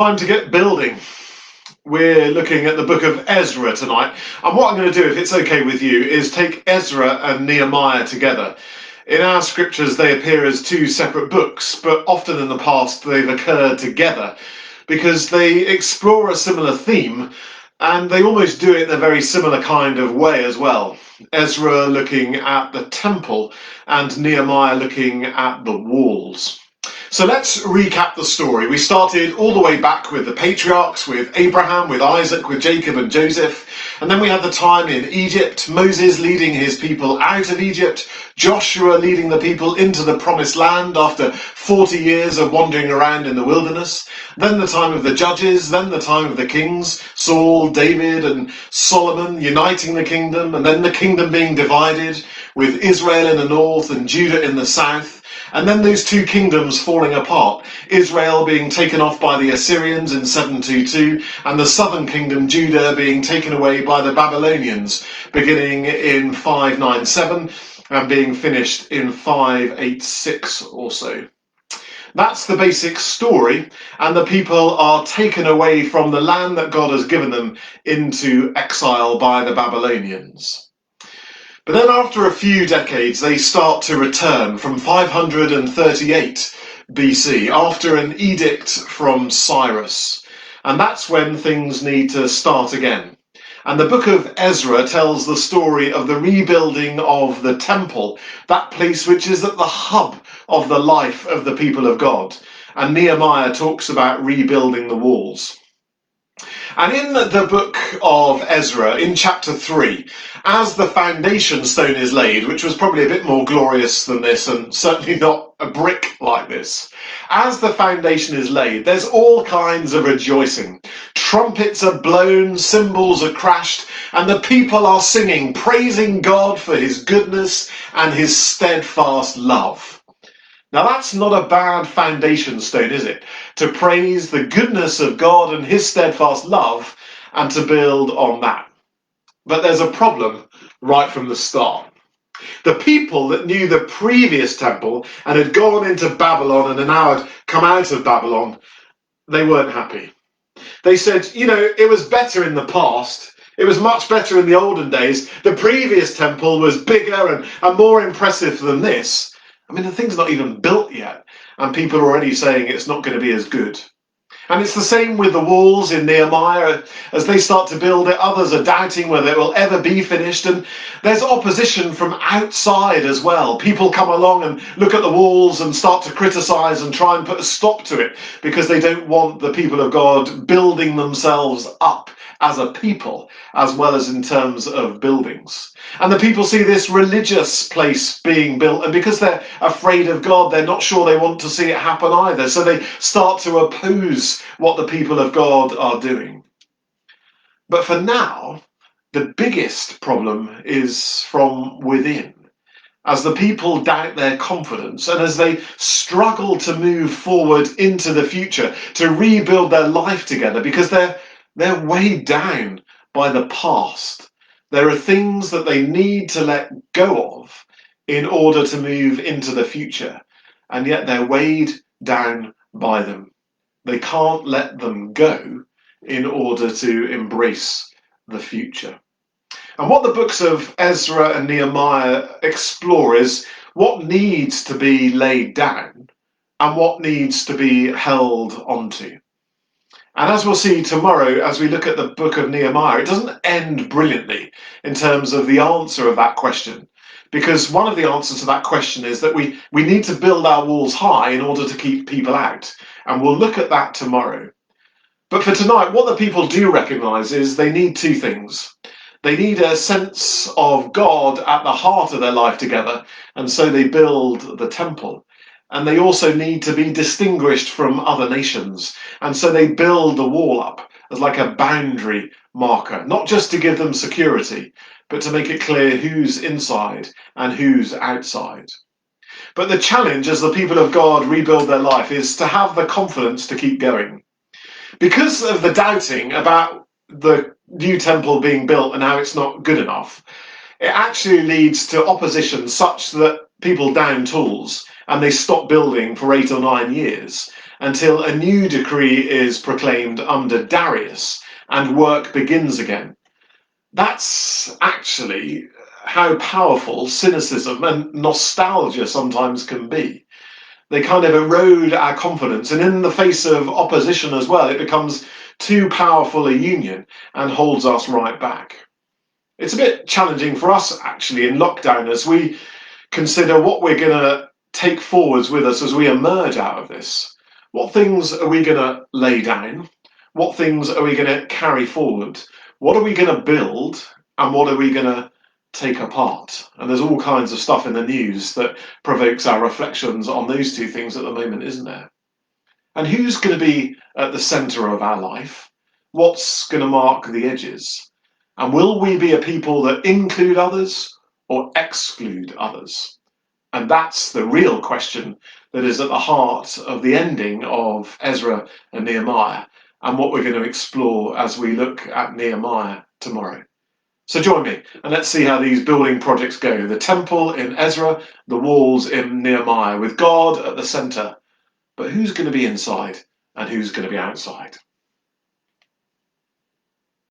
Time to get building. We're looking at the book of Ezra tonight, and what I'm going to do, if it's okay with you, is take Ezra and Nehemiah together. In our scriptures, they appear as two separate books, but often in the past they've occurred together because they explore a similar theme and they almost do it in a very similar kind of way as well. Ezra looking at the temple and Nehemiah looking at the walls. So let's recap the story. We started all the way back with the patriarchs, with Abraham, with Isaac, with Jacob and Joseph. And then we had the time in Egypt, Moses leading his people out of Egypt, Joshua leading the people into the promised land after 40 years of wandering around in the wilderness. Then the time of the judges, then the time of the kings, Saul, David and Solomon uniting the kingdom, and then the kingdom being divided with Israel in the north and Judah in the south. And then those two kingdoms falling apart, Israel being taken off by the Assyrians in 722, and the southern kingdom, Judah, being taken away by the Babylonians, beginning in 597 and being finished in 586 or so. That's the basic story, and the people are taken away from the land that God has given them into exile by the Babylonians. But then after a few decades, they start to return from 538 BC, after an edict from Cyrus. And that's when things need to start again. And the book of Ezra tells the story of the rebuilding of the temple, that place which is at the hub of the life of the people of God. And Nehemiah talks about rebuilding the walls. And in the book of Ezra, in chapter 3, as the foundation stone is laid, which was probably a bit more glorious than this and certainly not a brick like this, as the foundation is laid, there's all kinds of rejoicing. Trumpets are blown, cymbals are crashed, and the people are singing, praising God for his goodness and his steadfast love. Now that's not a bad foundation stone, is it? To praise the goodness of God and his steadfast love and to build on that. But there's a problem right from the start. The people that knew the previous temple and had gone into Babylon and now had come out of Babylon, they weren't happy. They said, it was better in the past. It was much better in the olden days. The previous temple was bigger and more impressive than this. I mean, the thing's not even built yet, and people are already saying it's not going to be as good. And it's the same with the walls in Nehemiah. As they start to build it, others are doubting whether it will ever be finished, and there's opposition from outside as well. People come along and look at the walls and start to criticize and try and put a stop to it because they don't want the people of God building themselves up as a people, as well as in terms of buildings. And the people see this religious place being built, and because they're afraid of God, they're not sure they want to see it happen either. So they start to oppose what the people of God are doing. But for now, the biggest problem is from within. As the people doubt their confidence and as they struggle to move forward into the future, to rebuild their life together, because they're weighed down by the past. There are things that they need to let go of in order to move into the future, and yet they're weighed down by them. They can't let them go in order to embrace the future. And what the books of Ezra and Nehemiah explore is what needs to be laid down and what needs to be held onto. And as we'll see tomorrow, as we look at the book of Nehemiah, it doesn't end brilliantly in terms of the answer of that question. Because one of the answers to that question is that we need to build our walls high in order to keep people out. And we'll look at that tomorrow. But for tonight, what the people do recognize is they need two things. They need a sense of God at the heart of their life together, and so they build the temple. And they also need to be distinguished from other nations. And so they build the wall up as like a boundary marker, not just to give them security, but to make it clear who's inside and who's outside. But the challenge as the people of God rebuild their life is to have the confidence to keep going. Because of the doubting about the new temple being built and how it's not good enough, it actually leads to opposition such that people down tools and they stop building for 8 or 9 years. until a new decree is proclaimed under Darius and work begins again. That's actually how powerful cynicism and nostalgia sometimes can be. They kind of erode our confidence, and in the face of opposition as well, it becomes too powerful a union and holds us right back. It's a bit challenging for us actually in lockdown as we consider what we're going to take forwards with us as we emerge out of this. What things are we going to lay down? What things are we going to carry forward? What are we going to build? And what are we going to take apart? And there's all kinds of stuff in the news that provokes our reflections on those two things at the moment, isn't there? And who's going to be at the centre of our life? What's going to mark the edges? And will we be a people that include others or exclude others? And that's the real question that is at the heart of the ending of Ezra and Nehemiah, and what we're going to explore as we look at Nehemiah tomorrow. So join me and let's see how these building projects go. The temple in Ezra, the walls in Nehemiah, with God at the centre. But who's going to be inside and who's going to be outside?